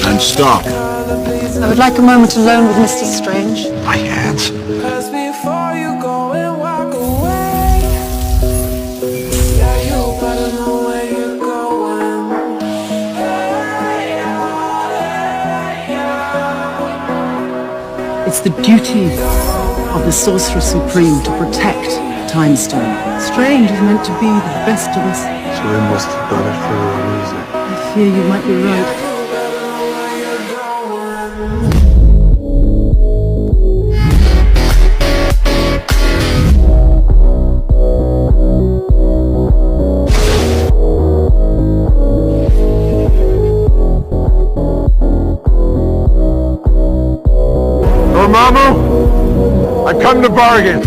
And stop. I would like a moment alone with Mr. Strange. My hands. Cause before you go and walk away, yeah, you better know where you're going. It's the duty of the Sorcerer Supreme to protect Time Stone. Strange is meant to be the best of us. So they must have done it for a reason. I fear you might be right. Dormammu, I come to bargain.